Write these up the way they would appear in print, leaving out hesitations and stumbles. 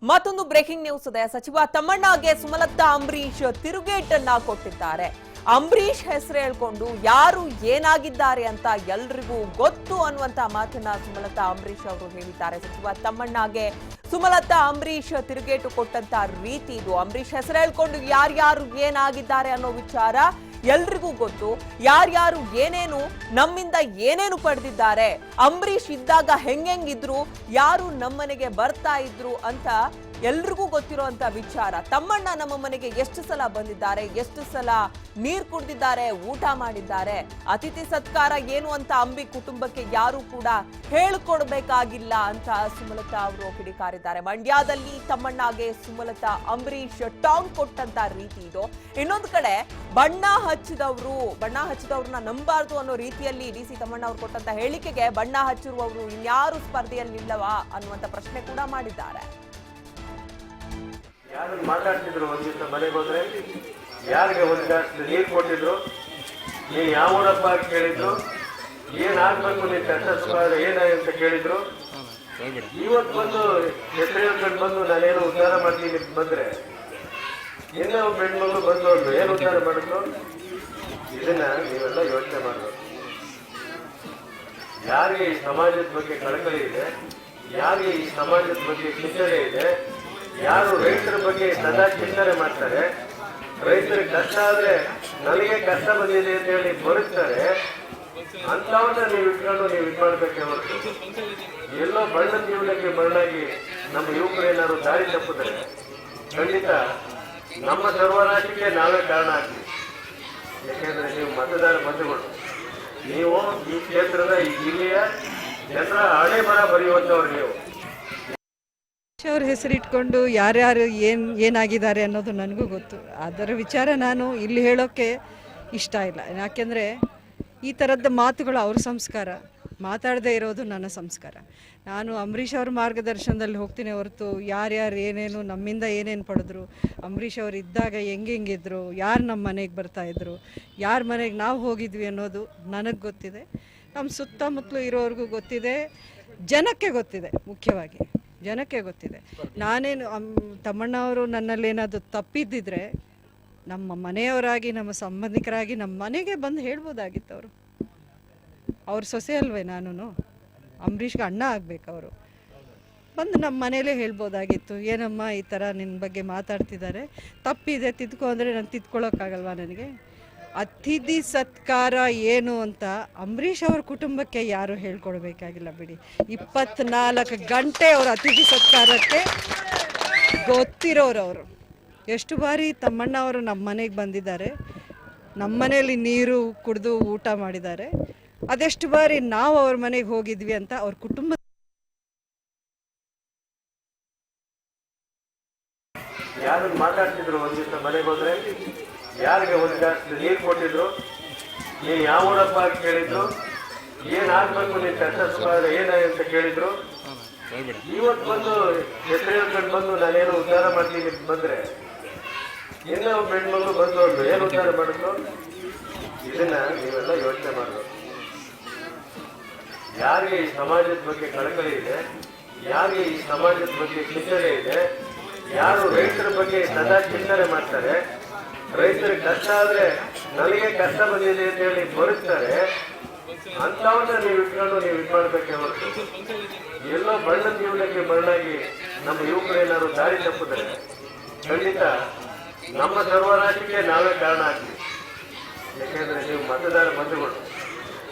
ಮತ್ತೊಂದು breaking news ಇದೆ. ಸಚಿವ ತಮ್ಮಣ್ಣಗೆ ಸುಮಲತಾ ಅಂಬರೀಶ್ ತಿರುಗೇಟನ್ನ ಕೊಟ್ಟಿದ್ದಾರೆ. ಅಂಬರೀಶ್ ಹೆಸರು ಹೇಳ್ಕೊಂಡು ಯಾರು ಏನಾಗಿದ್ದಾರೆ ಅಂತ ಎಲ್ರಿಗೂ ಗೊತ್ತು ಅನ್ನುವಂತ ಮಾತನ್ನ ಸುಮಲತಾ ಅಂಬರೀಶ್ ಅವರು ಹೇಳಿದ್ದಾರೆ. ಸಚಿವ ತಮ್ಮಣ್ಣಗೆ ಸುಮಲತಾ ಅಂಬರೀಶ್ ತಿರುಗೇಟು ಕೊಟ್ಟಂತ ರೀತಿ ಇದು. ಅಂಬರೀಶ್ ಹೆಸರು ಹೇಳ್ಕೊಂಡು ಯಾರ್ಯಾರು ಏನಾಗಿದ್ದಾರೆ ಅನ್ನೋ ವಿಚಾರ ಎಲ್ರಿಗೂ ಗೊತ್ತು. ಯಾರ್ಯಾರು ಏನೇನು ನಮ್ಮಿಂದ ಏನೇನು ಪಡೆದಿದ್ದಾರೆ, ಅಂಬರೀಶ್ ಇದ್ದಾಗ ಹೆಂಗಿದ್ರು, ಯಾರು ನಮ್ಮನೆಗೆ ಬರ್ತಾ ಇದ್ರು ಅಂತ ಎಲ್ರಿಗೂ ಗೊತ್ತಿರುವಂತ ವಿಚಾರ. ತಮ್ಮಣ್ಣ ನಮ್ಮ ಮನೆಗೆ ಎಷ್ಟು ಸಲ ಬಂದಿದ್ದಾರೆ, ಎಷ್ಟು ಸಲ ನೀರು ಕುಡಿದಿದ್ದಾರೆ, ಊಟ ಮಾಡಿದ್ದಾರೆ. ಅತಿಥಿ ಸತ್ಕಾರ ಏನು ಅಂತ ಅಂಬಿ ಕುಟುಂಬಕ್ಕೆ ಯಾರು ಕೂಡ ಹೇಳ್ಕೊಡ್ಬೇಕಾಗಿಲ್ಲ ಅಂತ ಸುಮಲತಾ ಅವರು ಕಿಡಿಕಾರಿದ್ದಾರೆ. ಮಂಡ್ಯದಲ್ಲಿ ತಮ್ಮಣ್ಣಗೆ ಸುಮಲತಾ ಅಂಬರೀಶ್ ಟಾಂಗ್ ಕೊಟ್ಟಂತ ರೀತಿ ಇದು. ಇನ್ನೊಂದು ಕಡೆ ಬಣ್ಣ ಹಚ್ಚಿದವ್ರನ್ನ ನಂಬಾರ್ದು ಅನ್ನೋ ರೀತಿಯಲ್ಲಿ ಡಿ.ಸಿ ತಮ್ಮಣ್ಣ ಅವರು ಕೊಟ್ಟಂತ ಹೇಳಿಕೆಗೆ ಬಣ್ಣ ಹಚ್ಚಿರುವವರು ಇನ್ಯಾರು ಸ್ಪರ್ಧೆಯಲ್ಲಿ ಇಲ್ಲವಾ ಅನ್ನುವಂತ ಪ್ರಶ್ನೆ ಕೂಡ ಮಾಡಿದ್ದಾರೆ. ಯಾರು ಮಾತಾಡ್ತಿದ್ರು, ಒಂದ್ ದಿವಸ ಮನೆಗೆ ಹೋದ್ರೆ ಯಾರಿಗೆ ಒಂದ್ ಗ್ಲಾಸ್ ನೀರು ಕೊಟ್ಟಿದ್ರು, ನೀನ್ ಯಾವ ಊರಪ್ಪ ಅಂತ ಕೇಳಿದ್ರು, ಏನ್ ಆಗ್ಬೇಕು ನೀನ್ ಕಷ್ಟ ಸುಖ ಅಂತ ಕೇಳಿದ್ರು. ಇವತ್ತು ಬಂದು ಹೆಸರು ಹೇಳ್ಕೊಂಡು ಬಂದು ನಾನೇನು ಉದ್ಧಾರ ಮಾಡ್ತೀನಿ ಬಂದ್ರೆ ಇನ್ನೂ ಹೆಣ್ಮಗಳು ಬಂದು ಏನು ಉದ್ಧಾರ ಮಾಡಿದ್ರು. ಇದನ್ನ ನೀವೆಲ್ಲ ಯೋಚನೆ ಮಾಡಬೇಕು. ಯಾರಿಗೆ ಈ ಸಮಾಜದ ಬಗ್ಗೆ ಕಳಕಳಿ ಇದೆ, ಯಾರಿಗೆ ಈ ಸಮಾಜದ ಬಗ್ಗೆ ಚಿಂತನೆ ಇದೆ, ಯಾರು ರೈತರ ಬಗ್ಗೆ ಸದಾ ಚಿಂತನೆ ಮಾಡ್ತಾರೆ, ರೈತರಿಗೆ ಕಷ್ಟ ಆದ್ರೆ ನನಗೆ ಕಷ್ಟ ಬಂದಿದೆ ಅಂತ ಹೇಳಿ ಬರುತ್ತಾರೆ, ಅಂತವನ್ನ ನೀವು ಇಟ್ಕೊಂಡು ನೀವು ಇದು ಮಾಡ್ಬೇಕೆ ಹೊರತು ಎಲ್ಲೋ ಬಣ್ಣದ ಜೀವನಕ್ಕೆ ಮಣ್ಣಾಗಿ ನಮ್ಮ ಯುವಕರು ಏನಾದ್ರು ದಾರಿ ತಪ್ಪಿದ್ರೆ ಖಂಡಿತ ನಮ್ಮ ಸರ್ವನಾಶಕ್ಕೆ ನಾವೇ ಕಾರಣ ಆಗ್ತೀವಿ. ಯಾಕೆಂದ್ರೆ ನೀವು ಮತದಾರ ಬಂಧುಗಳು, ನೀವು ಈ ಕ್ಷೇತ್ರದ ಈ ಜಿಲ್ಲೆಯ ಜನರ ಹಣೆ ಬರ ಬರೆಯುವಂತವ್ರು. ನೀವು ಅವ್ರ ಹೆಸರಿಟ್ಕೊಂಡು ಯಾರ್ಯಾರು ಏನಾಗಿದ್ದಾರೆ ಅನ್ನೋದು ನನಗೂ ಗೊತ್ತು. ಅದರ ವಿಚಾರ ನಾನು ಇಲ್ಲಿ ಹೇಳೋಕ್ಕೆ ಇಷ್ಟ ಇಲ್ಲ. ಯಾಕೆಂದರೆ ಈ ಥರದ ಮಾತುಗಳು ಅವ್ರ ಸಂಸ್ಕಾರ, ಮಾತಾಡದೇ ಇರೋದು ನನ್ನ ಸಂಸ್ಕಾರ. ನಾನು ಅಂಬರೀಷ್ ಅವ್ರ ಮಾರ್ಗದರ್ಶನದಲ್ಲಿ ಹೋಗ್ತೀನಿ ಹೊರತು ಯಾರ್ಯಾರು ಏನೇನು ನಮ್ಮಿಂದ ಏನೇನು ಪಡೆದ್ರು, ಅಂಬರೀಷ್ ಅವ್ರು ಇದ್ದಾಗ ಹೆಂಗಿದ್ರು, ಯಾರು ನಮ್ಮ ಮನೆಗೆ ಬರ್ತಾಯಿದ್ರು, ಯಾರ ಮನೆಗೆ ನಾವು ಹೋಗಿದ್ವಿ ಅನ್ನೋದು ನನಗೆ ಗೊತ್ತಿದೆ, ನಮ್ಮ ಸುತ್ತಮುತ್ತಲು ಇರೋರಿಗೂ ಗೊತ್ತಿದೆ, ಜನಕ್ಕೆ ಗೊತ್ತಿದೆ. ಮುಖ್ಯವಾಗಿ ಜನಕ್ಕೆ ಗೊತ್ತಿದೆ. ನಾನೇನು ತಮ್ಮಣ್ಣ ಅವರು ನನ್ನಲ್ಲಿ ಏನಾದರೂ ತಪ್ಪಿದ್ದಿದ್ರೆ ನಮ್ಮ ಮನೆಯವರಾಗಿ, ನಮ್ಮ ಸಂಬಂಧಿಕರಾಗಿ ನಮ್ಮ ಮನೆಗೆ ಬಂದು ಹೇಳ್ಬೋದಾಗಿತ್ತು. ಅವ್ರ ಸೊಸೆ ಅಲ್ವೇ ನಾನು, ಅಂಬರೀಷ್ಗೆ ಅಣ್ಣ ಆಗಬೇಕು. ಅವರು ಬಂದು ನಮ್ಮ ಮನೇಲೇ ಹೇಳ್ಬೋದಾಗಿತ್ತು, ಏನಮ್ಮ ಈ ಥರ ನಿನ್ನ ಬಗ್ಗೆ ಮಾತಾಡ್ತಿದ್ದಾರೆ, ತಪ್ಪಿದೆ ತಿದ್ಕೊ ಅಂದರೆ ನಾನು ತಿದ್ಕೊಳ್ಳೋಕ್ಕಾಗಲ್ವಾ ನನಗೆ? ಅತಿಥಿ ಸತ್ಕಾರ ಏನು ಅಂತ ಅಂಬರೀಷ್ ಅವ್ರ ಕುಟುಂಬಕ್ಕೆ ಯಾರು ಹೇಳ್ಕೊಡ್ಬೇಕಾಗಿಲ್ಲ ಬಿಡಿ. 24 ಗಂಟೆ ಅವ್ರ ಅತಿಥಿ ಸತ್ಕಾರಕ್ಕೆ ಗೊತ್ತಿರೋರು. ಅವರು ಎಷ್ಟು ಬಾರಿ ತಮ್ಮಣ್ಣ ಅವರು ನಮ್ಮ ಮನೆಗೆ ಬಂದಿದ್ದಾರೆ, ನಮ್ಮ ಮನೆಯಲ್ಲಿ ನೀರು ಕುಡಿದು ಊಟ ಮಾಡಿದ್ದಾರೆ, ಅದೆಷ್ಟು ಬಾರಿ ನಾವು ಅವ್ರ ಮನೆಗೆ ಹೋಗಿದ್ವಿ ಅಂತ ಅವ್ರ ಕುಟುಂಬ ಯಾರು ಮಾತಾಡ್ತಿದ್ರು. ಒಂದ್ ದಿವಸ ಮನೆಗೆ ಹೋದ್ರೆ ಯಾರಿಗೆ ಒಂದ್ ಗ್ಲಾಸ್ ನೀರು ಕೊಟ್ಟಿದ್ರು, ನೀನ್ ಯಾವ ಊರಪ್ಪ ಅಂತ ಕೇಳಿದ್ರು, ಏನ್ ಆಗ್ಬೇಕು ನೀನ್ ಕಷ್ಟ ಸುಖ ಅಂತ ಕೇಳಿದ್ರು. ಇವತ್ತು ಬಂದು ಹೆಸರು ಹೇಳ್ಕೊಂಡು ಬಂದು ನಾನೇನು ಉದ್ಧಾರ ಮಾಡ್ತೀನಿ ಬಂದ್ರೆ ಇನ್ನೂ ಹೆಣ್ಮಗಳು ಬಂದು ಏನು ಉದ್ಧಾರ ಮಾಡಿದ್ರು. ಇದನ್ನ ನೀವೆಲ್ಲ ಯೋಚನೆ ಮಾಡಬೇಕು. ಯಾರಿಗೆ ಈ ಸಮಾಜದ ಬಗ್ಗೆ ಕಳಕಳಿ ಇದೆ, ಯಾರಿಗೆ ಈ ಸಮಾಜದ ಬಗ್ಗೆ ಚಿಂತನೆ ಇದೆ, ಯಾರು ರೈತರ ಬಗ್ಗೆ ಸದಾ ಚಿಂತನೆ ಮಾಡ್ತಾರೆ, ರೈತರಿಗೆ ಕಷ್ಟ ಆದ್ರೆ ನನಗೆ ಕಷ್ಟ ಬಂದಿದೆ ಅಂತ ಹೇಳಿ ಬರುತ್ತಾರೆ, ಅಂತವನ್ನ ನೀವು ಇಟ್ಕೊಂಡು ನೀವು ಇದು ಮಾಡ್ಬೇಕೆ ಹೊರತು ಎಲ್ಲೋ ಬಣ್ಣದ ಜೀವನಕ್ಕೆ ಮಣ್ಣಾಗಿ ನಮ್ಮ ಯುವಕರು ಏನಾದ್ರು ದಾರಿ ತಪ್ಪಿದ್ರೆ ಖಂಡಿತ ನಮ್ಮ ಸರ್ವನಾಶಕ್ಕೆ ನಾವೇ ಕಾರಣ ಆಗ್ತೀವಿ. ಯಾಕೆಂದ್ರೆ ನೀವು ಮತದಾರ ಬಂಧುಗಳು,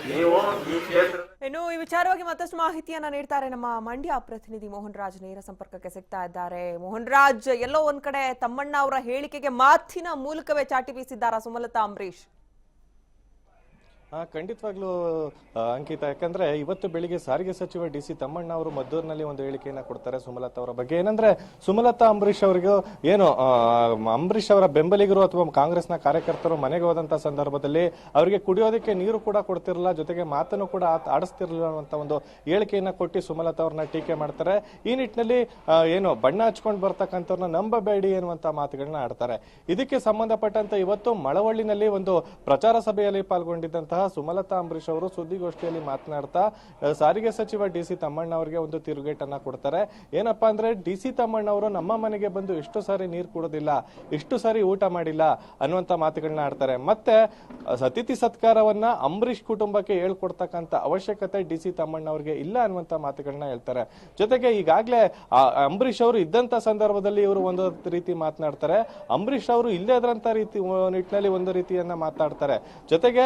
ನೀವು ಈ ಕ್ಷೇತ್ರ. ಇನ್ನು ಈ ವಿಚಾರವಾಗಿ ಮತ್ತಷ್ಟು ಮಾಹಿತಿಯನ್ನ ನೀಡ್ತಾರೆ ನಮ್ಮ ಮಂಡ್ಯ ಪ್ರತಿನಿಧಿ ಮೋಹನ್ ರಾಜ್. ನೇರ ಸಂಪರ್ಕಕ್ಕೆ ಸಿಗ್ತಾ ಇದ್ದಾರೆ. ಮೋಹನ್ ರಾಜ್, ಎಲ್ಲೋ ಒಂದ್ ಕಡೆ ತಮ್ಮಣ್ಣ ಅವರ ಹೇಳಿಕೆಗೆ ಮಾತಿನ ಮೂಲಕವೇ ಚಾಟಿ ಬೀಸಿದ್ದಾರಾ ಸುಮಲತಾ ಅಂಬರೀಶ್? ಖಂಡಿತವಾಗ್ಲೂ ಅಂಕಿತ, ಯಾಕಂದ್ರೆ ಇವತ್ತು ಬೆಳಿಗ್ಗೆ ಸಾರಿಗೆ ಸಚಿವ ಡಿ.ಸಿ ತಮ್ಮಣ್ಣ ಅವರು ಮದ್ದೂರಿನಲ್ಲಿ ಒಂದು ಹೇಳಿಕೆಯನ್ನ ಕೊಡ್ತಾರೆ ಸುಮಲತಾ ಅವರ ಬಗ್ಗೆ. ಏನಂದ್ರೆ ಸುಮಲತಾ ಅಂಬರೀಶ್ ಅವರಿಗೂ ಏನು ಅಂಬರೀಶ್ ಅವರ ಬೆಂಬಲಿಗರು ಅಥವಾ ಕಾಂಗ್ರೆಸ್ನ ಕಾರ್ಯಕರ್ತರು ಮನೆಗೆ ಹೋದಂತ ಸಂದರ್ಭದಲ್ಲಿ ಅವರಿಗೆ ಕುಡಿಯೋದಕ್ಕೆ ನೀರು ಕೂಡ ಕೊಡ್ತಿರಲಿಲ್ಲ, ಜೊತೆಗೆ ಮಾತನ್ನು ಕೂಡ ಆಡಿಸ್ತಿರ್ಲಿಲ್ಲ ಅನ್ನುವಂತ ಒಂದು ಹೇಳಿಕೆಯನ್ನ ಕೊಟ್ಟು ಸುಮಲತಾ ಅವ್ರನ್ನ ಟೀಕೆ ಮಾಡ್ತಾರೆ. ಈ ನಿಟ್ಟಿನಲ್ಲಿ ಏನು ಬಣ್ಣ ಹಚ್ಕೊಂಡು ಬರ್ತಕ್ಕಂಥವ್ರನ್ನ ನಂಬಬೇಡಿ ಎನ್ನುವಂತ ಮಾತುಗಳನ್ನ ಆಡ್ತಾರೆ. ಇದಕ್ಕೆ ಸಂಬಂಧಪಟ್ಟಂತೆ ಇವತ್ತು ಮಳವಳ್ಳಿನಲ್ಲಿ ಒಂದು ಪ್ರಚಾರ ಸಭೆಯಲ್ಲಿ ಪಾಲ್ಗೊಂಡಿದ್ದಂತಹ ಆಗಿರುವಂತಹ ಸುಮಲತಾ ಅಂಬರೀಶ್ ಅವರು ಸುದ್ದಿಗೋಷ್ಠಿಯಲ್ಲಿ ಮಾತನಾಡ್ತಾ ಸಾರಿಗೆ ಸಚಿವ ಡಿ ಸಿ ತಮ್ಮಣ್ಣ ಅವರಿಗೆ ಒಂದು ತಿರುಗೇಟನ್ನ ಕೊಡ್ತಾರೆ. ಏನಪ್ಪಾ ಅಂದ್ರೆ ಡಿ ಸಿ ತಮ್ಮಣ್ಣ ಅವರು ನಮ್ಮ ಮನೆಗೆ ಬಂದು ಎಷ್ಟು ಸಾರಿ ನೀರು ಕೊಡೋದಿಲ್ಲ, ಎಷ್ಟು ಸಾರಿ ಊಟ ಮಾಡಿಲ್ಲ ಅನ್ನುವಂತ ಮಾತುಗಳನ್ನ ಆಡ್ತಾರೆ. ಮತ್ತೆ ಅತಿಥಿ ಸತ್ಕಾರವನ್ನ ಅಂಬರೀಶ್ ಕುಟುಂಬಕ್ಕೆ ಹೇಳ್ಕೊಡ್ತಕ್ಕಂತ ಅವಶ್ಯಕತೆ ಡಿ ಸಿ ತಮ್ಮಣ್ಣ ಅವರಿಗೆ ಇಲ್ಲ ಅನ್ನುವಂತ ಮಾತುಗಳನ್ನ ಹೇಳ್ತಾರೆ. ಜೊತೆಗೆ ಈಗಾಗಲೇ ಅಂಬರೀಶ್ ಅವರು ಇದ್ದಂತ ಸಂದರ್ಭದಲ್ಲಿ ಇವರು ಒಂದು ರೀತಿ ಮಾತನಾಡ್ತಾರೆ, ಅಂಬರೀಶ್ ಅವರು ಇಲ್ಲೇ ಇದ್ರಂತ ರೀತಿ ನಿಟ್ಟಿನಲ್ಲಿ ಒಂದು ರೀತಿಯನ್ನ ಮಾತಾಡ್ತಾರೆ. ಜೊತೆಗೆ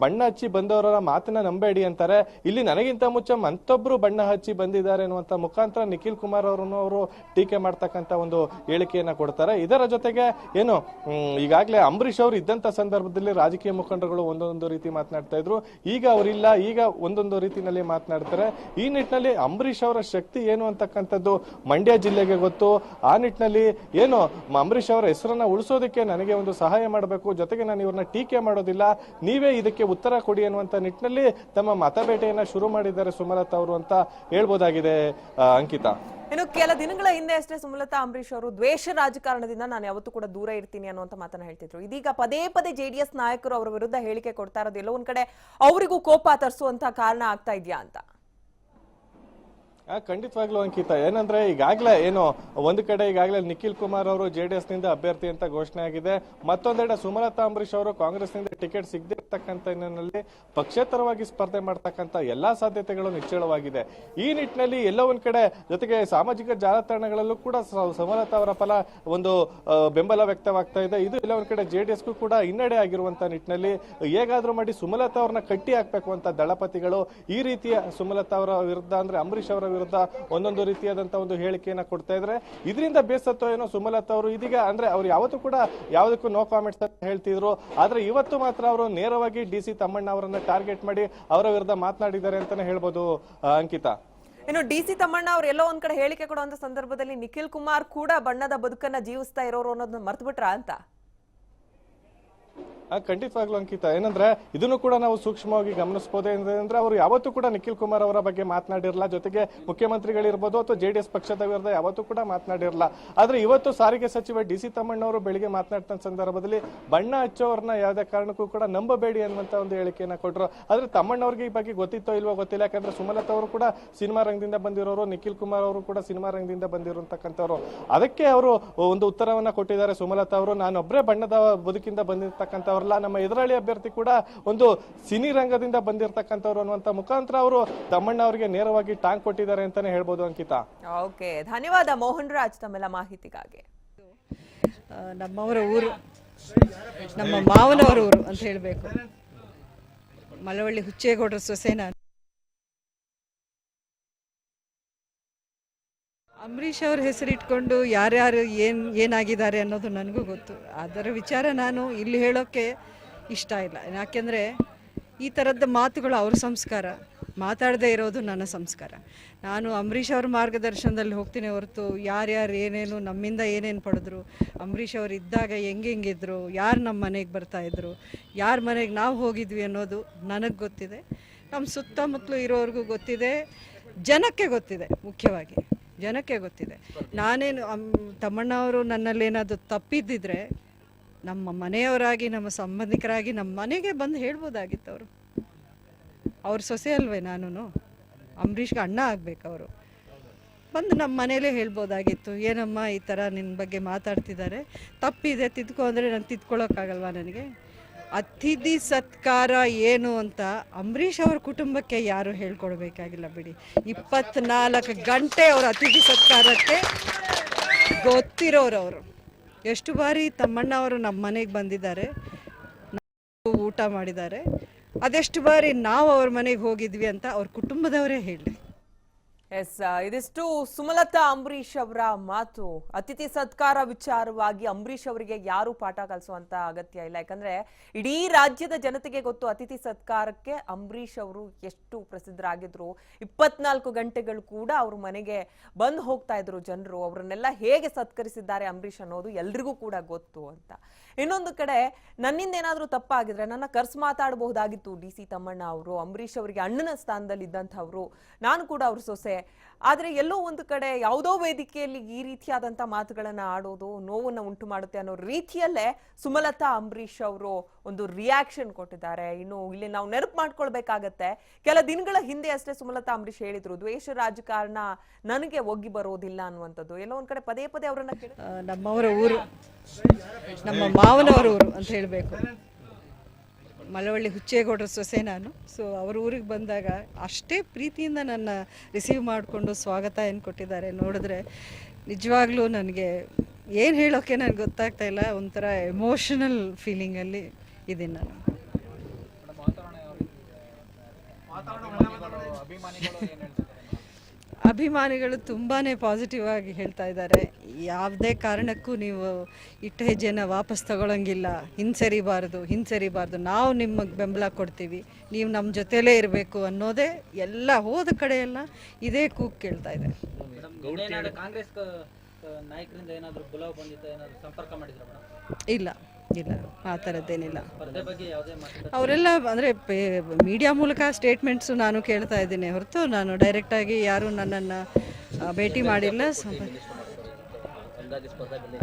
ಬಣ್ಣ ಹಚ್ಚಿ ಬಂದವರ ಮಾತನ್ನ ನಂಬೇಡಿ ಅಂತಾರೆ. ಇಲ್ಲಿ ನನಗಿಂತ ಮುಂಚೆ ಮತ್ತೊಬ್ರು ಬಣ್ಣ ಹಚ್ಚಿ ಬಂದಿದ್ದಾರೆ ಅನ್ನುವಂತ ಮುಖಾಂತರ ನಿಖಿಲ್ ಕುಮಾರ್ ಅವರನ್ನು ಅವರು ಟೀಕೆ ಮಾಡ್ತಕ್ಕಂತ ಒಂದು ಹೇಳಿಕೆಯನ್ನ ಕೊಡ್ತಾರೆ. ಇದರ ಜೊತೆಗೆ ಏನು ಈಗಾಗಲೇ ಅಂಬರೀಶ್ ಅವರು ಇದ್ದಂತ ಸಂದರ್ಭದಲ್ಲಿ ರಾಜಕೀಯ ಮುಖಂಡರುಗಳು ಒಂದೊಂದು ರೀತಿ ಮಾತನಾಡ್ತಾ ಇದ್ರು, ಈಗ ಅವರಿಲ್ಲ, ಈಗ ಒಂದೊಂದು ರೀತಿಯಲ್ಲಿ ಮಾತನಾಡ್ತಾರೆ. ಈ ನಿಟ್ಟಿನಲ್ಲಿ ಅಂಬರೀಶ್ ಅವರ ಶಕ್ತಿ ಏನು ಅಂತಕ್ಕಂಥದ್ದು ಮಂಡ್ಯ ಜಿಲ್ಲೆಗೆ ಗೊತ್ತು. ಆ ನಿಟ್ಟಿನಲ್ಲಿ ಏನು ಅಂಬರೀಶ್ ಅವರ ಹೆಸರನ್ನ ಉಳಿಸೋದಕ್ಕೆ ನನಗೆ ಒಂದು ಸಹಾಯ ಮಾಡಬೇಕು, ಜೊತೆಗೆ ನಾನು ಇವ್ರನ್ನ ಟೀಕೆ ಮಾಡೋದಿಲ್ಲ, ನೀವೇ ಇದಕ್ಕೆ ಉತ್ತರ ಕೊಡಿ ಅನ್ನುವಂತ ನಿಟ್ಟಿನಲ್ಲಿ ತಮ್ಮ ಮತಬೇಟೆಯನ್ನ ಶುರು ಮಾಡಿದ್ದಾರೆ ಸುಮಲತಾ ಅವರು ಅಂತ ಹೇಳ್ಬೋದಾಗಿದೆ. ಅಂಕಿತಾ, ಇನ್ನು ಕೆಲ ದಿನಗಳ ಹಿಂದೆ ಅಷ್ಟೇ ಸುಮಲತಾ ಅಂಬರೀಶ್ ಅವರು ದ್ವೇಷ ರಾಜಕಾರಣದಿಂದ ನಾನು ಯಾವತ್ತೂ ಕೂಡ ದೂರ ಇರ್ತೀನಿ ಅನ್ನುವಂತ ಮಾತನ್ನ ಹೇಳ್ತಿದ್ರು. ಇದೀಗ ಪದೇ ಪದೇ ಜೆಡಿಎಸ್ ನಾಯಕರು ಅವರ ವಿರುದ್ಧ ಹೇಳಿಕೆ ಕೊಡ್ತಾ ಇರೋದು ಎಲ್ಲೋ ಒಂದ್ ಕಡೆ ಅವರಿಗೂ ಕೋಪ ತರಿಸುವಂತ ಕಾರಣ ಆಗ್ತಾ ಇದೆಯಾ ಅಂತ? ಖಂಡಿತವಾಗ್ಲೂ ಅಂಕಿತ, ಏನಂದ್ರೆ ಈಗಾಗಲೇ ಏನು ಒಂದು ಕಡೆ ಈಗಾಗಲೇ ನಿಖಿಲ್ ಕುಮಾರ್ ಅವರು ಜೆಡಿಎಸ್ ನಿಂದ ಅಭ್ಯರ್ಥಿ ಅಂತ ಘೋಷಣೆ ಆಗಿದೆ. ಮತ್ತೊಂದೆಡೆ ಸುಮಲತಾ ಅಂಬರೀಶ್ ಅವರು ಕಾಂಗ್ರೆಸ್ ನಿಂದ ಟಿಕೆಟ್ ಸಿಗದಿರ್ತಕ್ಕಂಥ ಹಿನ್ನೆಲೆಯಲ್ಲಿ ಪಕ್ಷೇತರವಾಗಿ ಸ್ಪರ್ಧೆ ಮಾಡ್ತಕ್ಕಂಥ ಎಲ್ಲಾ ಸಾಧ್ಯತೆಗಳು ನಿಚ್ಚಳವಾಗಿದೆ. ಈ ನಿಟ್ಟಿನಲ್ಲಿ ಎಲ್ಲೋ ಒಂದ್ ಕಡೆ ಜೊತೆಗೆ ಸಾಮಾಜಿಕ ಜಾಲತಾಣಗಳಲ್ಲೂ ಕೂಡ ಸುಮಲತಾ ಅವರ ಫಲ ಒಂದು ಬೆಂಬಲ ವ್ಯಕ್ತವಾಗ್ತಾ ಇದೆ. ಇದು ಎಲ್ಲ ಒಂದ್ ಕಡೆ ಜೆಡಿಎಸ್ಗೂ ಕೂಡ ಹಿನ್ನಡೆ ಆಗಿರುವಂತ ನಿಟ್ಟಿನಲ್ಲಿ ಹೇಗಾದ್ರೂ ಮಾಡಿ ಸುಮಲತಾ ಅವ್ರನ್ನ ಕಟ್ಟಿ ಹಾಕ್ಬೇಕು ಅಂತ ದಳಪತಿಗಳು ಈ ರೀತಿಯ ಸುಮಲತಾ ಅವರ ವಿರುದ್ಧ ಅಂದ್ರೆ ಅಂಬರೀಶ್ ಅವರ ವಿರುದ್ಧ ಒಂದೊಂದು ರೀತಿಯಾದಂತ ಒಂದು ಹೇಳಿಕೆಯನ್ನ ಕೊಡ್ತಾ ಇದ್ರೆ, ಇದರಿಂದ ಬೇಸತ್ತೋ ಏನೋ ಸುಮಲತಾ ಅವರು ಇದೀಗ ಅಂದ್ರೆ ಅವ್ರು ಯಾವತ್ತೂ ಕೂಡ ಯಾವುದಕ್ಕೂ ನೋ ಕಾಮೆಂಟ್ಸ್ ಅಂತ ಹೇಳ್ತಿದ್ರು. ಆದ್ರೆ ಇವತ್ತು ಮಾತ್ರ ಅವರು ನೇರವಾಗಿ ಡಿ ಸಿ ತಮ್ಮಣ್ಣ ಅವರನ್ನ ಟಾರ್ಗೆಟ್ ಮಾಡಿ ಅವರ ವಿರುದ್ಧ ಮಾತನಾಡಿದ್ದಾರೆ ಅಂತಾನೆ ಹೇಳ್ಬೋದು. ಅಂಕಿತಾ, ಇನ್ನು ಡಿ ಸಿ ತಮ್ಮಣ್ಣ ಅವ್ರು ಎಲ್ಲೋ ಒಂದ್ ಕಡೆ ಹೇಳಿಕೆ ಕೊಡುವಂತ ಸಂದರ್ಭದಲ್ಲಿ ನಿಖಿಲ್ ಕುಮಾರ್ ಕೂಡ ಬಣ್ಣದ ಬದುಕನ್ನ ಜೀವಿಸ್ತಾ ಇರೋರು ಅನ್ನೋದನ್ನ ಮರ್ತು ಬಿಟ್ರ ಅಂತ? ಖಂಡಿತವಾಗ್ಲೂ ಅಂಕಿತ, ಏನಂದ್ರೆ ಇದನ್ನು ಕೂಡ ನಾವು ಸೂಕ್ಷ್ಮವಾಗಿ ಗಮನಿಸಬಹುದು. ಅಂದ್ರೆ ಅವರು ಯಾವತ್ತೂ ಕೂಡ ನಿಖಿಲ್ ಕುಮಾರ್ ಅವರ ಬಗ್ಗೆ ಮಾತನಾಡಿರಲ್ಲ, ಜೊತೆಗೆ ಮುಖ್ಯಮಂತ್ರಿಗಳಿರ್ಬೋದು ಅಥವಾ ಜೆಡಿಎಸ್ ಪಕ್ಷದ ವಿರುದ್ಧ ಯಾವತ್ತೂ ಕೂಡ ಮಾತನಾಡಿರಲ್ಲ. ಆದ್ರೆ ಇವತ್ತು ಸಾರಿಗೆ ಸಚಿವ ಡಿ ಸಿ ತಮ್ಮಣ್ಣ ಅವರು ಬೆಳಿಗ್ಗೆ ಮಾತನಾಡ್ತ ಸಂದರ್ಭದಲ್ಲಿ ಬಣ್ಣ ಹಚ್ಚೋರ್ನ ಯಾವುದೇ ಕಾರಣಕ್ಕೂ ಕೂಡ ನಂಬಬೇಡಿ ಅನ್ನುವಂತ ಒಂದು ಹೇಳಿಕೆಯನ್ನ ಕೊಟ್ಟರು. ಆದ್ರೆ ತಮ್ಮಣ್ಣ ಅವ್ರಿಗೆ ಈ ಬಗ್ಗೆ ಗೊತ್ತಿತ್ತೋ ಇಲ್ವೋ ಗೊತ್ತಿಲ್ಲ, ಯಾಕಂದ್ರೆ ಸುಮಲತಾ ಅವರು ಕೂಡ ಸಿನಿಮಾ ರಂಗದಿಂದ ಬಂದಿರೋರು, ನಿಖಿಲ್ ಕುಮಾರ್ ಅವರು ಕೂಡ ಸಿನಿಮಾ ರಂಗದಿಂದ ಬಂದಿರತಕ್ಕಂಥವ್ರು. ಅದಕ್ಕೆ ಅವರು ಒಂದು ಉತ್ತರವನ್ನ ಕೊಟ್ಟಿದ್ದಾರೆ ಸುಮಲತಾ ಅವರು, ನಾನೊಬ್ಬರೇ ಬಣ್ಣದ ಬದುಕಿಂದ ಬಂದಿರತಕ್ಕಂಥ ನಮ್ಮ ಎದುರಾಳಿ ಅಭ್ಯರ್ಥಿ ಕೂಡ ಒಂದು ಸಿನಿ ರಂಗದಿಂದ ಬಂದಿರತಕ್ಕಂಥವ್ರು ಅನ್ನುವಂತ ಮುಖಾಂತರ ಅವರು ತಮ್ಮಣ್ಣ ಅವರಿಗೆ ನೇರವಾಗಿ ಟಾಂಗ್ ಕೊಟ್ಟಿದ್ದಾರೆ ಅಂತಾನೆ ಹೇಳ್ಬೋದು. ಅಂಕಿತಾ, ಓಕೆ, ಧನ್ಯವಾದ ಮೋಹನ್ ರಾಜ್ ತಮ್ಮೆಲ್ಲ ಮಾಹಿತಿಗಾಗಿ. ನಮ್ಮವರ ಊರು, ನಮ್ಮ ಮಾವನವರ ಊರು ಅಂತ ಹೇಳಬೇಕು. ಮಳವಳ್ಳಿ ಹುಚ್ಚೇಗೌಡರ ಸೊಸೆ ನಾನು. ಅಂಬರೀಷ್ ಅವ್ರ ಹೆಸರಿಟ್ಕೊಂಡು ಯಾರ್ಯಾರು ಏನಾಗಿದ್ದಾರೆ ಅನ್ನೋದು ನನಗೂ ಗೊತ್ತು. ಅದರ ವಿಚಾರ ನಾನು ಇಲ್ಲಿ ಹೇಳೋಕ್ಕೆ ಇಷ್ಟ ಇಲ್ಲ. ಯಾಕೆಂದರೆ ಈ ಥರದ ಮಾತುಗಳು ಅವ್ರ ಸಂಸ್ಕಾರ, ಮಾತಾಡದೇ ಇರೋದು ನನ್ನ ಸಂಸ್ಕಾರ. ನಾನು ಅಂಬರೀಷ್ ಅವ್ರ ಮಾರ್ಗದರ್ಶನದಲ್ಲಿ ಹೋಗ್ತೀನಿ ಹೊರತು ಯಾರ್ಯಾರು ಏನೇನು ನಮ್ಮಿಂದ ಏನೇನು ಪಡೆದ್ರು, ಅಂಬರೀಷ್ ಅವ್ರು ಇದ್ದಾಗ ಹೆಂಗಿದ್ರು, ಯಾರು ನಮ್ಮ ಮನೆಗೆ ಬರ್ತಾಯಿದ್ರು, ಯಾರ ಮನೆಗೆ ನಾವು ಹೋಗಿದ್ವಿ ಅನ್ನೋದು ನನಗೆ ಗೊತ್ತಿದೆ, ನಮ್ಮ ಸುತ್ತಮುತ್ತಲು ಇರೋರಿಗೂ ಗೊತ್ತಿದೆ, ಜನಕ್ಕೆ ಗೊತ್ತಿದೆ, ಮುಖ್ಯವಾಗಿ ಜನಕ್ಕೆ ಗೊತ್ತಿದೆ. ನಾನೇನು ತಮ್ಮಣ್ಣ ಅವರು ನನ್ನಲ್ಲಿ ಏನಾದರೂ ತಪ್ಪಿದ್ದಿದ್ರೆ ನಮ್ಮ ಮನೆಯವರಾಗಿ, ನಮ್ಮ ಸಂಬಂಧಿಕರಾಗಿ ನಮ್ಮ ಮನೆಗೆ ಬಂದು ಹೇಳ್ಬೋದಾಗಿತ್ತು. ಅವ್ರ ಸೊಸೆ ಅಲ್ವೇ ನಾನು, ಅಂಬರೀಷ್ಗೆ ಅಣ್ಣ ಆಗ್ಬೇಕು, ಅವರು ಬಂದು ನಮ್ಮ ಮನೇಲೇ ಹೇಳ್ಬೋದಾಗಿತ್ತು, ಏನಮ್ಮ ಈ ಥರ ನಿನ್ನ ಬಗ್ಗೆ ಮಾತಾಡ್ತಿದ್ದಾರೆ, ತಪ್ಪಿದೆ ತಿದ್ಕೊ ಅಂದರೆ ನಾನು ತಿದ್ಕೊಳ್ಳೋಕ್ಕಾಗಲ್ವಾ ನನಗೆ? ಅತಿಥಿ ಸತ್ಕಾರ ಏನು ಅಂತ ಅಂಬರೀಷ್ ಅವ್ರ ಕುಟುಂಬಕ್ಕೆ ಯಾರು ಹೇಳ್ಕೊಡ್ಬೇಕಾಗಿಲ್ಲ ಬಿಡಿ. 24 ಗಂಟೆ ಅವ್ರ ಅತಿಥಿ ಸತ್ಕಾರಕ್ಕೆ ಗೊತ್ತಿರೋರು ಅವರು. ಎಷ್ಟು ಬಾರಿ ತಮ್ಮಣ್ಣ ಅವರು ನಮ್ಮ ಮನೆಗೆ ಬಂದಿದ್ದಾರೆ, ಊಟ ಮಾಡಿದ್ದಾರೆ, ಅದೆಷ್ಟು ಬಾರಿ ನಾವು ಅವ್ರ ಮನೆಗೆ ಹೋಗಿದ್ವಿ ಅಂತ ಅವ್ರ ಕುಟುಂಬದವರೇ ಹೇಳಿ. ಎಸ್, ಇದಿಷ್ಟು ಸುಮಲತಾ ಅಂಬರೀಶ್ ಅವರ ಮಾತು. ಅತಿಥಿ ಸತ್ಕಾರ ವಿಚಾರವಾಗಿ ಅಂಬರೀಶ್ ಅವರಿಗೆ ಯಾರು ಪಾಠ ಕಲಿಸುವಂತ ಅಗತ್ಯ ಇಲ್ಲ. ಯಾಕಂದ್ರೆ ಇಡೀ ರಾಜ್ಯದ ಜನತೆಗೆ ಗೊತ್ತು ಅತಿಥಿ ಸತ್ಕಾರಕ್ಕೆ ಅಂಬರೀಶ್ ಅವರು ಎಷ್ಟು ಪ್ರಸಿದ್ಧರಾಗಿದ್ರು. 24 ಗಂಟೆಗಳು ಕೂಡ ಅವ್ರ ಮನೆಗೆ ಬಂದು ಹೋಗ್ತಾ ಇದ್ರು ಜನರು. ಅವರನ್ನೆಲ್ಲ ಹೇಗೆ ಸತ್ಕರಿಸಿದ್ದಾರೆ ಅಂಬರೀಶ್ ಅನ್ನೋದು ಎಲ್ರಿಗೂ ಕೂಡ ಗೊತ್ತು ಅಂತ. ಇನ್ನೊಂದು ಕಡೆ ನನ್ನಿಂದ ಏನಾದ್ರೂ ತಪ್ಪಾಗಿದ್ರೆ ನನ್ನ ಕರ್ಸ್ ಮಾತಾಡಬಹುದಾಗಿತ್ತು ಡಿ ಸಿ ತಮ್ಮಣ್ಣ ಅವರು. ಅಂಬರೀಶ್ ಅವರಿಗೆ ಅಣ್ಣನ ಸ್ಥಾನದಲ್ಲಿ ಇದ್ದಂಥವ್ರು, ನಾನು ಕೂಡ ಅವ್ರ ಸೊಸೆ, ಆದರೆ ಎಲ್ಲೋ ಒಂದು ಕಡೆ ಯಾವುದೋ ವೇದಿಕೆಯಲ್ಲಿ ಈ ರೀತಿಯಾದಂಥ ಮಾತುಗಳನ್ನು ಆಡೋದು ನೋವನ್ನು ಉಂಟು ಮಾಡುತ್ತೆ ಅನ್ನೋ ರೀತಿಯಲ್ಲೇ ಸುಮಲತಾ ಅಂಬರೀಶ್ ಅವರು ಒಂದು ರಿಯಾಕ್ಷನ್ ಕೊಟ್ಟಿದ್ದಾರೆ. ಇನ್ನು ಇಲ್ಲಿ ನಾವು ನೆನಪು ಮಾಡ್ಕೊಳ್ಬೇಕಾಗತ್ತೆ, ಕೆಲ ದಿನಗಳ ಹಿಂದೆ ಅಷ್ಟೇ ಸುಮಲತಾ ಅಂಬರೀಶ್ ಹೇಳಿದ್ರು, ದ್ವೇಷ ರಾಜಕಾರಣ ನನಗೆ ಒಗ್ಗಿ ಬರೋದಿಲ್ಲ ಅನ್ನುವಂಥದ್ದು. ಎಲ್ಲೋ ಒಂದ್ ಕಡೆ ಪದೇ ಪದೇ ಅವರನ್ನ ನಮ್ಮವರ ಊರು, ನಮ್ಮ ಮಾವನವರ ಊರು ಅಂತ ಹೇಳಬೇಕು. ಮಳವಳ್ಳಿ ಹುಚ್ಚೇಗೌಡರ ಸೊಸೆ ನಾನು. ಸೊ ಅವ್ರ ಊರಿಗೆ ಬಂದಾಗ ಅಷ್ಟೇ ಪ್ರೀತಿಯಿಂದ ನನ್ನ ರಿಸೀವ್ ಮಾಡಿಕೊಂಡು ಸ್ವಾಗತ ಏನು ಕೊಟ್ಟಿದ್ದಾರೆ ನೋಡಿದ್ರೆ ನಿಜವಾಗ್ಲೂ ನನಗೆ ಏನು ಹೇಳೋಕ್ಕೆ ನನಗೆ ಗೊತ್ತಾಗ್ತಾ ಇಲ್ಲ. ಒಂಥರ ಎಮೋಷನಲ್ ಫೀಲಿಂಗಲ್ಲಿ ಇದ್ದೀನಿ ನಾನು. ಅಭಿಮಾನಿಗಳು ತುಂಬಾ ಪಾಸಿಟಿವ್ ಆಗಿ ಹೇಳ್ತಾ ಇದ್ದಾರೆ. ಯಾವುದೇ ಕಾರಣಕ್ಕೂ ನೀವು ಇಟ್ಟ ಹೆಜ್ಜೆನ ವಾಪಸ್ ತಗೊಳ್ಳೋಂಗಿಲ್ಲ, ಹಿಂಸರಿಬಾರ್ದು, ನಾವು ನಿಮಗೆ ಬೆಂಬಲ ಕೊಡ್ತೀವಿ, ನೀವು ನಮ್ಮ ಜೊತೆಲೇ ಇರಬೇಕು ಅನ್ನೋದೇ ಎಲ್ಲ ಹೋದ ಕಡೆ ಎಲ್ಲ ಇದೇ ಕೂಗು ಕೇಳ್ತಾ ಇದೆ. ಕಾಂಗ್ರೆಸ್ ನಾಯಕರಿಂದ ಏನಾದರೂ ಬುಲಾವ್ ಬಂದಿದ್ದ, ಏನಾದರೂ ಸಂಪರ್ಕ ಮಾಡಿದ್ರ ಮೇಡಮ್? ಇಲ್ಲ, ಆ ಥರದ್ದೇನಿಲ್ಲ. ಅವರೆಲ್ಲ ಅಂದರೆ ಮೀಡಿಯಾ ಮೂಲಕ ಸ್ಟೇಟ್ಮೆಂಟ್ಸು ನಾನು ಕೇಳ್ತಾ ಇದ್ದೀನಿ ಹೊರತು ನಾನು ಡೈರೆಕ್ಟಾಗಿ ಯಾರೂ ನನ್ನನ್ನು ಭೇಟಿ ಮಾಡಿಲ್ಲ.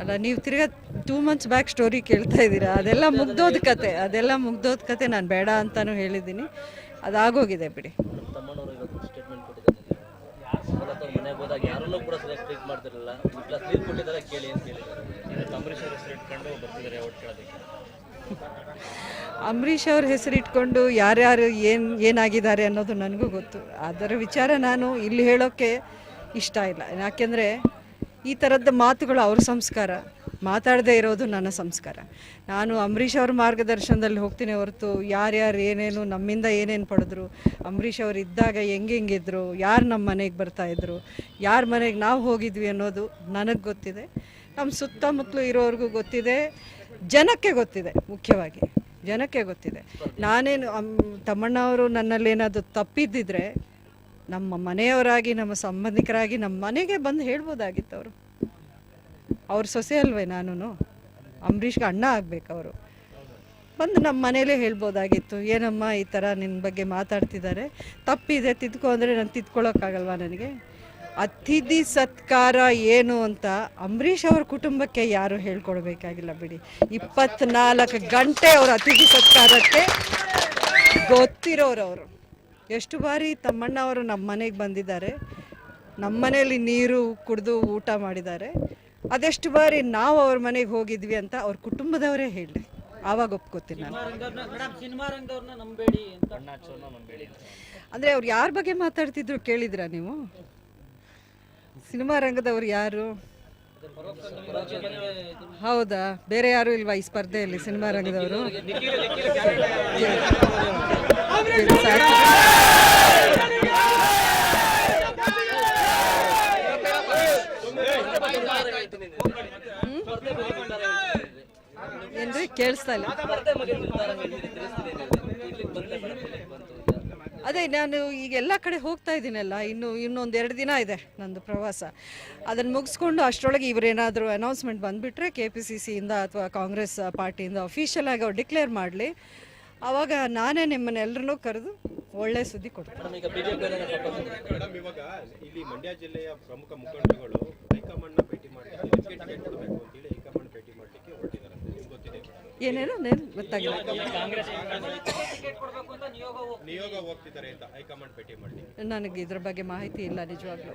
ಅಲ್ಲ, ನೀವು ತಿರ್ಗಾ 2 months ಬ್ಯಾಕ್ ಸ್ಟೋರಿ ಕೇಳ್ತಾ ಇದ್ದೀರಾ. ಅದೆಲ್ಲ ಮುಗ್ದೋದ ಕತೆ. ನಾನು ಬೇಡ ಅಂತಾನು ಹೇಳಿದ್ದೀನಿ, ಅದಾಗೋಗಿದೆ ಬಿಡಿ. ಅಂಬರೀಷ್ ಅವ್ರ ಹೆಸರಿಟ್ಕೊಂಡು ಯಾರ್ಯಾರು ಏನಾಗಿದ್ದಾರೆ ಅನ್ನೋದು ನನಗೂ ಗೊತ್ತು. ಅದರ ವಿಚಾರ ನಾನು ಇಲ್ಲಿ ಹೇಳೋಕ್ಕೆ ಇಷ್ಟ ಇಲ್ಲ. ಯಾಕೆಂದರೆ ಈ ಥರದ ಮಾತುಗಳು ಅವ್ರ ಸಂಸ್ಕಾರ, ಮಾತಾಡದೇ ಇರೋದು ನನ್ನ ಸಂಸ್ಕಾರ. ನಾನು ಅಂಬರೀಷ್ ಅವ್ರ ಮಾರ್ಗದರ್ಶನದಲ್ಲಿ ಹೋಗ್ತೀನಿ ಹೊರತು ಯಾರ್ಯಾರು ಏನೇನು ನಮ್ಮಿಂದ ಏನೇನು ಪಡೆದ್ರು, ಅಂಬರೀಷ್ ಅವ್ರು ಇದ್ದಾಗ ಹೆಂಗಿದ್ರು, ಯಾರು ನಮ್ಮ ಮನೆಗೆ ಬರ್ತಾಯಿದ್ರು, ಯಾರ ಮನೆಗೆ ನಾವು ಹೋಗಿದ್ವಿ ಅನ್ನೋದು ನನಗೆ ಗೊತ್ತಿದೆ, ನಮ್ಮ ಸುತ್ತಮುತ್ತಲು ಇರೋರಿಗೂ ಗೊತ್ತಿದೆ, ಜನಕ್ಕೆ ಗೊತ್ತಿದೆ. ಮುಖ್ಯವಾಗಿ ಜನಕ್ಕೆ ಗೊತ್ತಿದೆ. ನಾನೇನು ತಮ್ಮಣ್ಣ ಅವರು ನನ್ನಲ್ಲಿ ಏನಾದರೂ ತಪ್ಪಿದ್ದಿದ್ರೆ ನಮ್ಮ ಮನೆಯವರಾಗಿ, ನಮ್ಮ ಸಂಬಂಧಿಕರಾಗಿ ನಮ್ಮ ಮನೆಗೆ ಬಂದು ಹೇಳ್ಬೋದಾಗಿತ್ತು. ಅವ್ರ ಸೊಸೆ ಅಲ್ವೇ ನಾನು, ಅಂಬರೀಷ್ಗೆ ಅಣ್ಣ ಆಗಬೇಕು. ಅವರು ಬಂದು ನಮ್ಮ ಮನೇಲೇ ಹೇಳ್ಬೋದಾಗಿತ್ತು, ಏನಮ್ಮ ಈ ಥರ ನಿನ್ನ ಬಗ್ಗೆ ಮಾತಾಡ್ತಿದ್ದಾರೆ, ತಪ್ಪಿದೆ, ತಿದ್ಕೊ ಅಂದರೆ ನಾನು ತಿದ್ಕೊಳ್ಳೋಕ್ಕಾಗಲ್ವಾ ನನಗೆ? ಅತಿಥಿ ಸತ್ಕಾರ ಏನು ಅಂತ ಅಂಬರೀಷ್ ಅವ್ರ ಕುಟುಂಬಕ್ಕೆ ಯಾರು ಹೇಳ್ಕೊಡ್ಬೇಕಾಗಿಲ್ಲ ಬಿಡಿ. 24 ಗಂಟೆ ಅವ್ರ ಅತಿಥಿ ಸತ್ಕಾರಕ್ಕೆ ಗೊತ್ತಿರೋರು. ಎಷ್ಟು ಬಾರಿ ತಮ್ಮಣ್ಣ ಅವರು ನಮ್ಮ ಮನೆಗೆ ಬಂದಿದ್ದಾರೆ, ನಮ್ಮ ಮನೆಯಲ್ಲಿ ನೀರು ಕುಡಿದು ಊಟ ಮಾಡಿದ್ದಾರೆ. ಅದೆಷ್ಟು ಬಾರಿ ನಾವು ಅವ್ರ ಮನೆಗೆ ಹೋಗಿದ್ವಿ ಅಂತ ಅವ್ರ ಕುಟುಂಬದವರೇ ಹೇಳಿ, ಆವಾಗ ಒಪ್ಕೋತೀನಿ ನಾನು. ಅಂದರೆ ಅವ್ರು ಯಾರ ಬಗ್ಗೆ ಮಾತಾಡ್ತಿದ್ರು ಕೇಳಿದ್ರಾ ನೀವು? ಸಿನಿಮಾ ರಂಗದವ್ರು ಯಾರು? ಹೌದಾ? ಬೇರೆ ಯಾರು ಇಲ್ವಾ ಈ ಸ್ಪರ್ಧೆಯಲ್ಲಿ ಸಿನಿಮಾ ರಂಗದವರು? ಏನ್ರಿ ಕೇಳಿಸ್ತಾ ಇಲ್ಲ. ಅದೇ ನಾನು ಈಗ ಎಲ್ಲ ಕಡೆ ಹೋಗ್ತಾ ಇದ್ದೀನಲ್ಲ, ಇನ್ನೊಂದು 2 ದಿನ ಇದೆ ನಂದು ಪ್ರವಾಸ. ಅದನ್ನು ಮುಗಿಸ್ಕೊಂಡು ಅಷ್ಟರೊಳಗೆ ಇವರೇನಾದರೂ ಅನೌನ್ಸ್ಮೆಂಟ್ ಬಂದುಬಿಟ್ರೆ KPCCಯಿಂದ ಅಥವಾ ಕಾಂಗ್ರೆಸ್ ಪಾರ್ಟಿಯಿಂದ ಅಫಿಷಿಯಲ್ ಆಗಿ ಅವ್ರು ಡಿಕ್ಲೇರ್ ಮಾಡಲಿ, ಆವಾಗ ನಾನೇ ನಿಮ್ಮನ್ನೆಲ್ಲರನ್ನೂ ಕರೆದು ಒಳ್ಳೆ ಸುದ್ದಿ ಕೊಡ್ತೀನಿ. ಇವಾಗ ಇಲ್ಲಿ ಮಂಡ್ಯ ಜಿಲ್ಲೆಯ ಪ್ರಮುಖ ಮುಖಂಡರುಗಳು ಹೈಕಮಾಂಡ್ನ ಭೇಟಿ ಮಾಡಿ ಕೊಡಬೇಕು ಅಂತೇಳಿ ಹೈಕಮಾಂಡ್ ಭೇಟಿ ಮಾಡಲಿಕ್ಕೆ ಹೊರಟಿದ್ದಾರೆ. ನಿಮ್ಗೆ ಗೊತ್ತಿದೆ? ಏನೇನು ಗೊತ್ತಾಗಿಲ್ಲ. ನಿಯೋಗ ಹೋಗ್ತಿದ್ದಾರೆ ಅಂತ ಹೈಕಮಾಂಡ್ ಭೇಟಿ ಮಾಡಿ. ನನಗೆ ಇದ್ರ ಬಗ್ಗೆ ಮಾಹಿತಿ ಇಲ್ಲ ನಿಜವಾಗ್ಲೂ.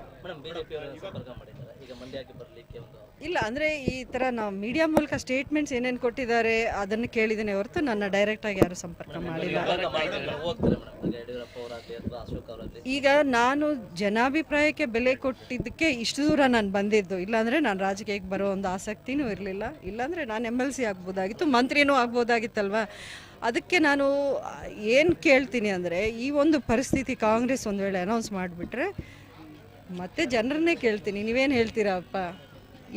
ಇಲ್ಲ, ಅಂದರೆ ಈ ಥರ ನಾವು ಮೀಡಿಯಾ ಮೂಲಕ ಸ್ಟೇಟ್ಮೆಂಟ್ಸ್ ಏನೇನು ಕೊಟ್ಟಿದ್ದಾರೆ ಅದನ್ನು ಕೇಳಿದ್ದೇನೆ ಹೊರತು ನನ್ನ ಡೈರೆಕ್ಟಾಗಿ ಯಾರು ಸಂಪರ್ಕ ಮಾಡಿಲ್ಲ. ಈಗ ನಾನು ಜನಾಭಿಪ್ರಾಯಕ್ಕೆ ಬೆಲೆ ಕೊಟ್ಟಿದ್ದಕ್ಕೆ ಇಷ್ಟು ದೂರ ನಾನು ಬಂದಿದ್ದು. ಇಲ್ಲಾಂದರೆ ನಾನು ರಾಜಕೀಯಕ್ಕೆ ಬರೋ ಒಂದು ಆಸಕ್ತಿನೂ ಇರಲಿಲ್ಲ. ಇಲ್ಲಾಂದರೆ ನಾನು MLC ಆಗ್ಬೋದಾಗಿತ್ತು, ಮಂತ್ರಿನೂ ಆಗ್ಬೋದಾಗಿತ್ತಲ್ವ. ಅದಕ್ಕೆ ನಾನು ಏನು ಕೇಳ್ತೀನಿ ಅಂದರೆ, ಈ ಒಂದು ಪರಿಸ್ಥಿತಿ ಕಾಂಗ್ರೆಸ್ ಒಂದು ವೇಳೆ ಅನೌನ್ಸ್ ಮಾಡಿಬಿಟ್ರೆ ಮತ್ತೆ ಜನರನ್ನೇ ಕೇಳ್ತೀನಿ, ನೀವೇನು ಹೇಳ್ತೀರಪ್ಪ,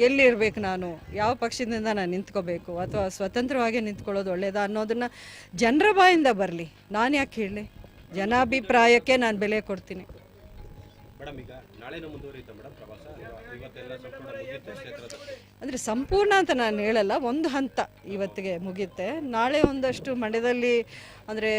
ಎಲ್ಲಿರಬೇಕು, ನಾನು ಯಾವ ಪಕ್ಷದಿಂದ ನಾನು ನಿಂತ್ಕೋಬೇಕು ಅಥವಾ ಸ್ವತಂತ್ರವಾಗಿ ನಿಂತ್ಕೊಳ್ಳೋದು ಒಳ್ಳೆಯದಾ ಅನ್ನೋದನ್ನು ಜನರ ಬಾಯಿಂದ ಬರಲಿ. ನಾನು ಯಾಕೆ ಹೇಳಲಿ? ಜನಾಭಿಪ್ರಾಯಕ್ಕೆ ನಾನು ಬೆಲೆ ಕೊಡ್ತೀನಿ. ಮೇಡಮ್, ಈಗ ನಾಳೆನೂ ಮುಂದುವರಿಯುತ್ತಾ ಮೇಡಮ್ ಪ್ರವಾಸ? ಇವತ್ತೆಲ್ಲ ಸಂಪೂರ್ಣ ಮುಗಿಯುತ್ತೆ ಕ್ಷೇತ್ರದ? ಅಂದರೆ ಸಂಪೂರ್ಣ ಅಂತ ನಾನು ಹೇಳಲ್ಲ, ಒಂದು ಹಂತ ಇವತ್ತಿಗೆ ಮುಗಿಯುತ್ತೆ. ನಾಳೆ ಒಂದಷ್ಟು ಮಂಡ್ಯದಲ್ಲಿ ಅಂದರೆ